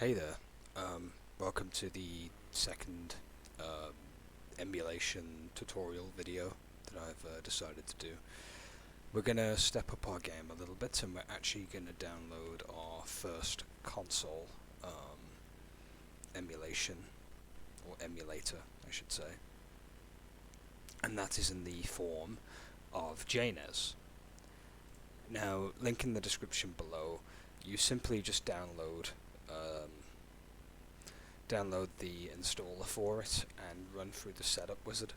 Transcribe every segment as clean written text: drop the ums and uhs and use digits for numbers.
Hey there, welcome to the second emulation tutorial video that I've decided to do. We're going to step up our game a little bit and we're actually going to download our first console emulation, or emulator I should say, and that is in the form of Jnes. Now, link in the description below. You simply just download the installer for it and run through the setup wizard.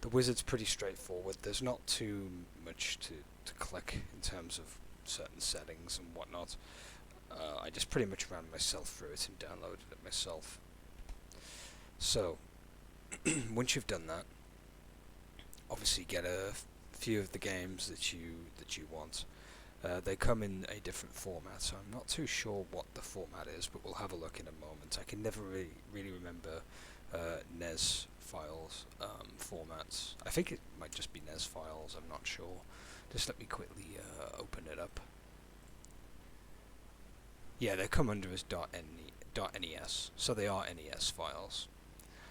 The wizard's pretty straightforward. There's not too much to click in terms of certain settings and whatnot. I just pretty much ran myself through it and downloaded it myself. So once you've done that, obviously get a few of the games that you want. They come in a different format, so I'm not too sure what the format is, but we'll have a look in a moment. I can never really remember NES files formats. I think it might just be NES files, I'm not sure. Just let me quickly open it up. Yeah, they come under as .NES, so they are NES files.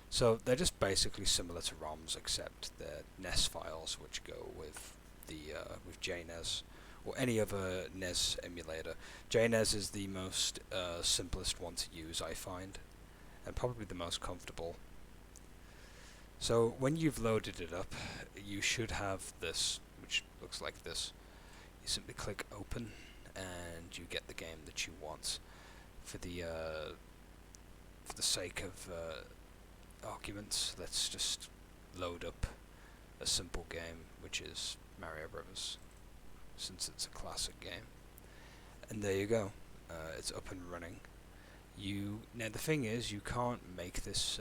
So they're just basically similar to ROMs, except they're NES files, which go with the with Jnes, or any other NES emulator. Jnes is the most simplest one to use, I find, and probably the most comfortable. So when you've loaded it up, you should have this, which looks like this. You simply click open, and you get the game that you want. For the sake of arguments, let's just load up a simple game, which is Mario Brothers, since it's a classic game. And there you go, it's up and running. Now the thing is, you can't make this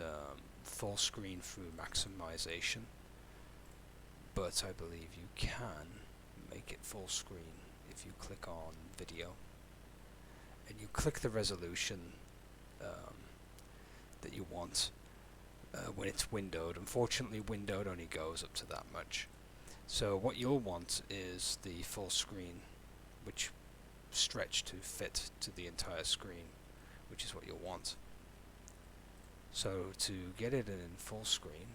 full screen through maximization, but I believe you can make it full screen if you click on video and you click the resolution that you want when it's windowed. Unfortunately, windowed only goes up to that much. So what you'll want is the full screen, which stretch to fit to the entire screen, which is what you'll want. So to get it in full screen,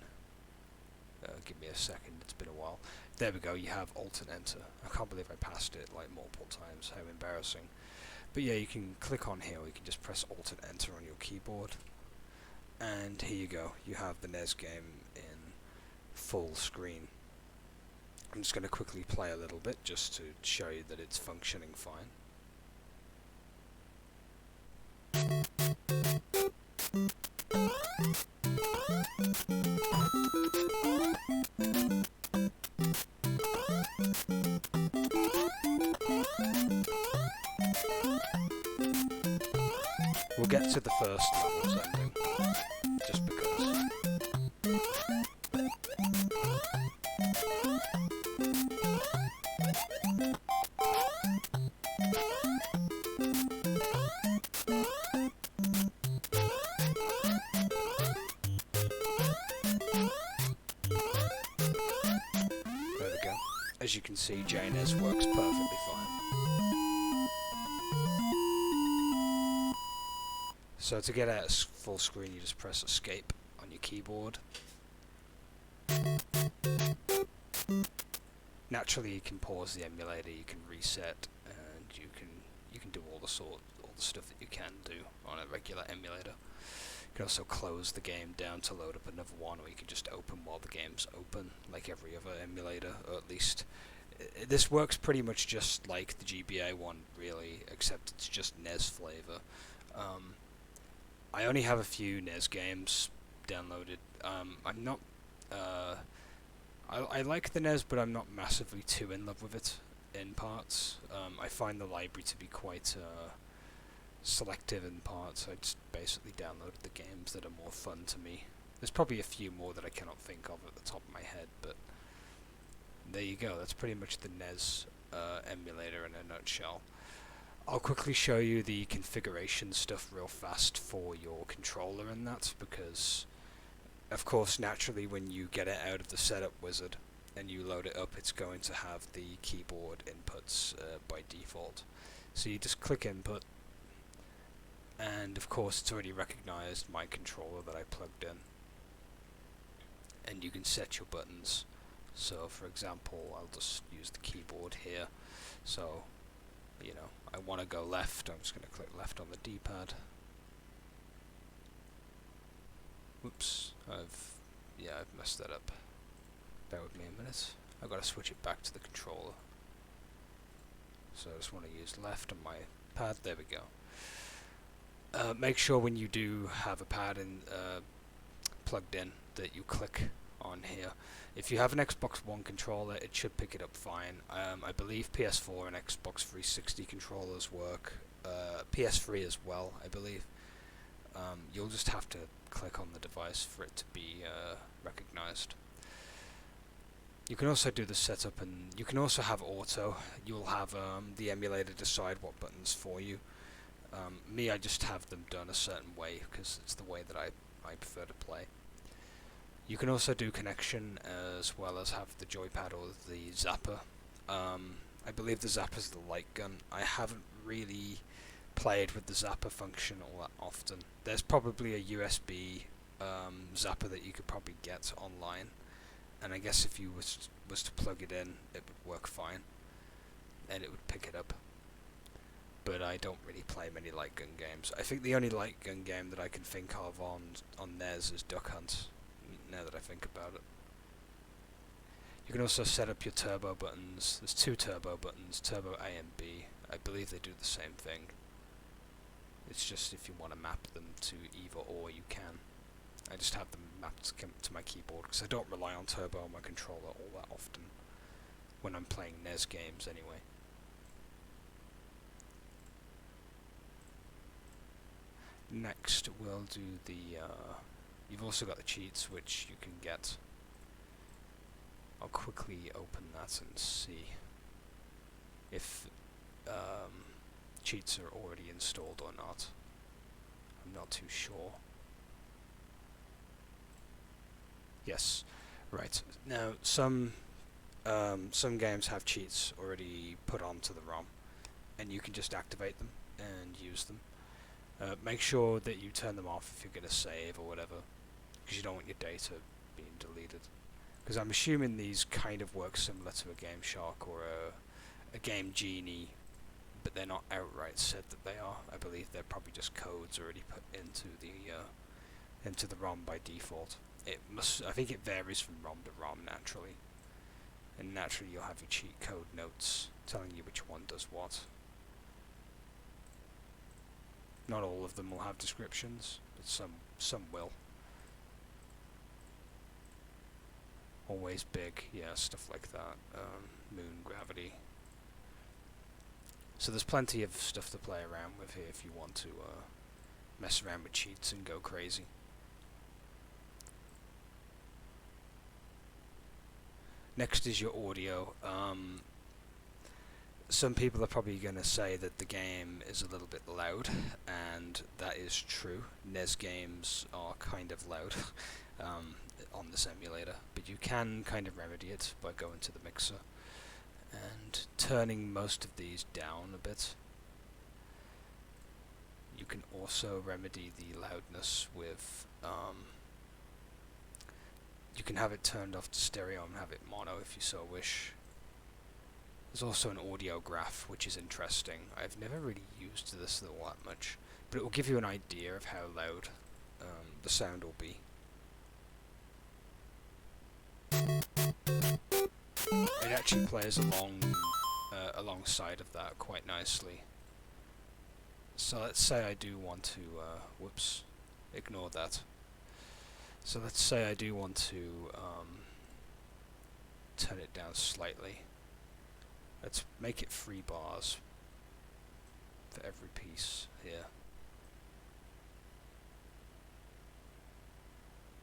give me a second, it's been a while. There we go, you have Alt and Enter. I can't believe I passed it like multiple times, how embarrassing. But yeah, you can click on here, or you can just press Alt and Enter on your keyboard. And here you go, you have the NES game in full screen. I'm just going to quickly play a little bit just to show you that it's functioning fine. We'll get to the first level's ending, just because. There we go. As you can see, Jnes works perfectly fine. So to get out full screen, you just press Escape on your keyboard. Naturally, you can pause the emulator, you can reset, and you can do all the stuff that you can do on a regular emulator. You can also close the game down to load up another one, or you can just open while the game's open, like every other emulator, or at least this works pretty much just like the GBA one, really, except it's just NES flavor. I only have a few NES games downloaded. I'm not. I like the NES, but I'm not massively too in love with it in parts. I find the library to be quite selective in parts. I just basically downloaded the games that are more fun to me. There's probably a few more that I cannot think of at the top of my head, but there you go. That's pretty much the NES emulator in a nutshell. I'll quickly show you the configuration stuff real fast for your controller and that, because of course naturally when you get it out of the setup wizard and you load it up, it's going to have the keyboard inputs by default. So you just click input and of course it's already recognized my controller that I plugged in, and you can set your buttons. So for example, I'll just use the keyboard here. So, you know, I want to go left, I'm just going to click left on the D-pad. Whoops, I've messed that up. Bear with me a minute. I've got to switch it back to the controller. So I just want to use left on my pad, there we go. Make sure when you do have a pad plugged in that you click on here. If you have an Xbox One controller, it should pick it up fine. I believe PS4 and Xbox 360 controllers work. PS3 as well, I believe. You'll just have to click on the device for it to be recognized. You can also do the setup, and you can also have auto. You'll have the emulator decide what buttons for you. Me, I just have them done a certain way because it's the way that I prefer to play. You can also do connection as well as have the joypad or the zapper. I believe the zapper is the light gun. I haven't really played with the zapper function all that often. There's probably a USB zapper that you could probably get online, and I guess if you was to plug it in, it would work fine, and it would pick it up. But I don't really play many light gun games. I think the only light gun game that I can think of on NES is Duck Hunt, now that I think about it. You can also set up your turbo buttons. There's two turbo buttons, turbo A and B. I believe they do the same thing. It's just if you want to map them to either or, you can. I just have them mapped to my keyboard because I don't rely on turbo on my controller all that often when I'm playing NES games anyway. Next we'll do the you've also got the cheats which you can get. I'll quickly open that and see if cheats are already installed or not. I'm not too sure. Yes, right. Now some games have cheats already put onto the ROM, and you can just activate them and use them. Make sure that you turn them off if you're going to save or whatever, because you don't want your data being deleted. Because I'm assuming these kind of work similar to a Game Shark or a Game Genie, but they're not outright said that they are. I believe they're probably just codes already put into the ROM by default. I think it varies from ROM to ROM naturally, and naturally you'll have your cheat code notes telling you which one does what. Not all of them will have descriptions, but some will. Always big, yeah, stuff like that. Moon gravity. So there's plenty of stuff to play around with here if you want to mess around with cheats and go crazy. Next is your audio. Some people are probably going to say that the game is a little bit loud, and that is true. NES games are kind of loud on this emulator, but you can kind of remedy it by going to the mixer and turning most of these down a bit. You can also remedy the loudness with you can have it turned off to stereo and have it mono if you so wish. There's also an audio graph, which is interesting. I've never really used this all that much, but it will give you an idea of how loud the sound will be. It actually plays alongside of that quite nicely. So let's say I do want to, whoops, ignore that. So let's say I do want to turn it down slightly. Let's make it 3 bars for every piece here.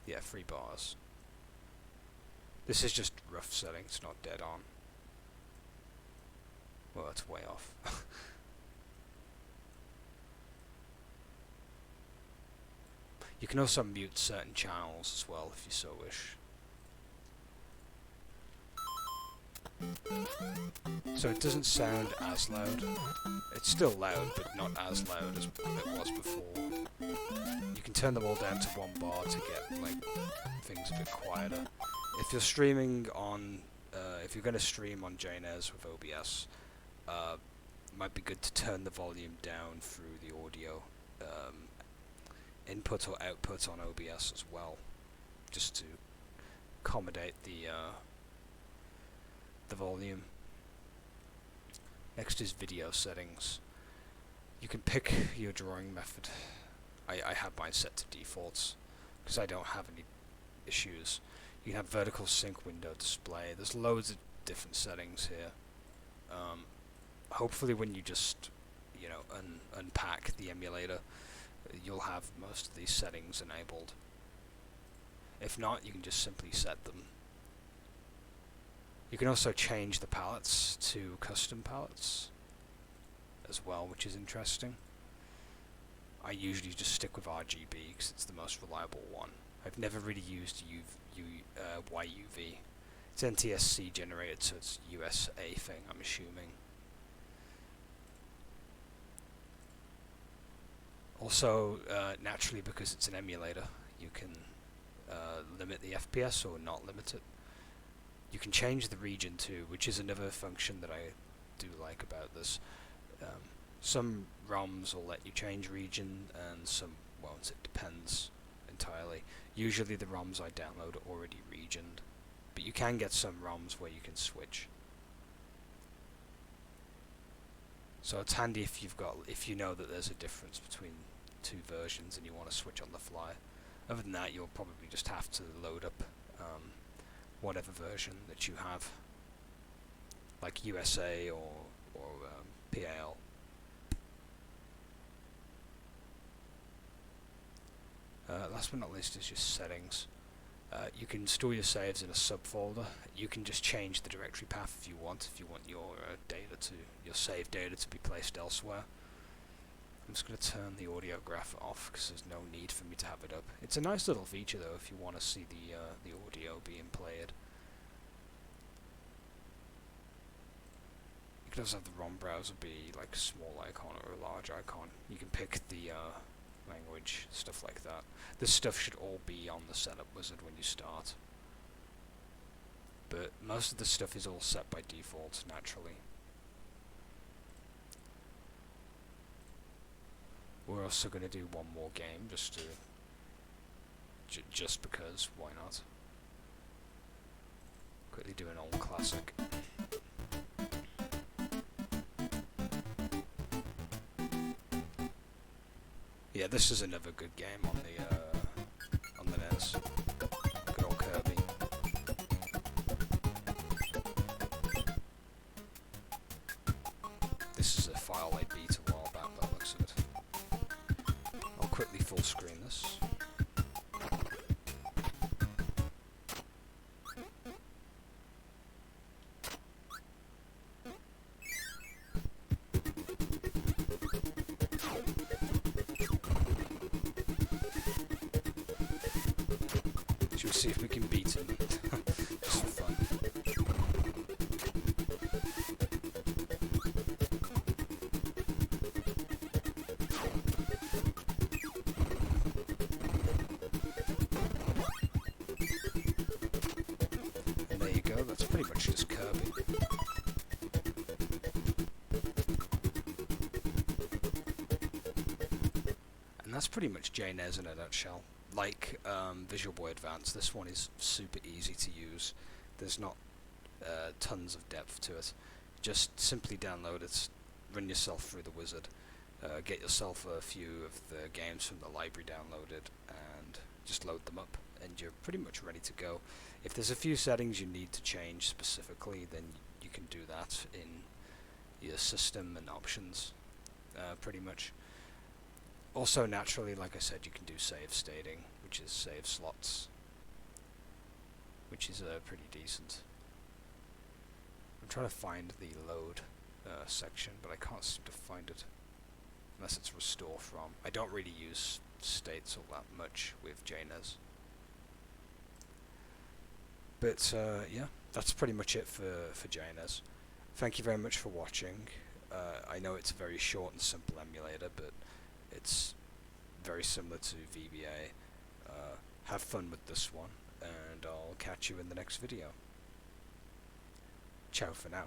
Yeah, 3 bars. This is just rough setting, it's not dead on. Well, it's way off. You can also mute certain channels as well if you so wish. So it doesn't sound as loud. It's still loud, but not as loud as it was before. You can turn them all down to 1 bar to get like things a bit quieter. If you're streaming on, if you're going to stream on Jnes with OBS, it might be good to turn the volume down through the audio input or output on OBS as well, just to accommodate the volume. Next is video settings. You can pick your drawing method. I have mine set to defaults because I don't have any issues. You can have vertical sync window display. There's loads of different settings here. Hopefully when you just, you know, unpack the emulator, you'll have most of these settings enabled. If not, you can just simply set them. You can also change the palettes to custom palettes as well, which is interesting. I usually just stick with RGB because it's the most reliable one. I've never really used YUV. It's NTSC generated, so it's USA thing, I'm assuming. Also, naturally, because it's an emulator, you can limit the FPS or not limit it. You can change the region too, which is another function that I do like about this. Some ROMs will let you change region, and some won't. It depends entirely. Usually the ROMs I download are already regioned, but you can get some ROMs where you can switch. So it's handy if you know that there's a difference between 2 versions and you want to switch on the fly. Other than that, you'll probably just have to load up whatever version that you have, like USA or PAL. Last but not least is your settings. You can store your saves in a subfolder. You can just change the directory path if you want. If you want your your save data to be placed elsewhere. I'm just going to turn the audio graph off because there's no need for me to have it up. It's a nice little feature though if you want to see the audio being played. You can also have the ROM browser be like a small icon or a large icon. You can pick the language, stuff like that. This stuff should all be on the setup wizard when you start. But most of the stuff is all set by default, naturally. We're also going to do one more game, just because, why not? Quickly do an old classic. Yeah, this is another good game on the NES. Good old Kirby. This is a file I beat a while back by the looks of it. I'll quickly full screen this. Should we see if we can beat him? Just for fun. And there you go, that's pretty much just Kirby. And that's pretty much Jnes in a nutshell. Like Visual Boy Advance, this one is super easy to use. There's not tons of depth to it. Just simply download it, run yourself through the wizard, get yourself a few of the games from the library downloaded, and just load them up, and you're pretty much ready to go. If there's a few settings you need to change specifically, then you can do that in your system and options, pretty much. Also, naturally, like I said, you can do save stating, which is save slots, which is pretty decent. I'm trying to find the load section, but I can't seem to find it, unless it's restore from. I don't really use states all that much with Jnes. But, yeah, that's pretty much it for Jnes. Thank you very much for watching. I know it's a very short and simple emulator, but it's very similar to VBA. Have fun with this one, and I'll catch you in the next video. Ciao for now.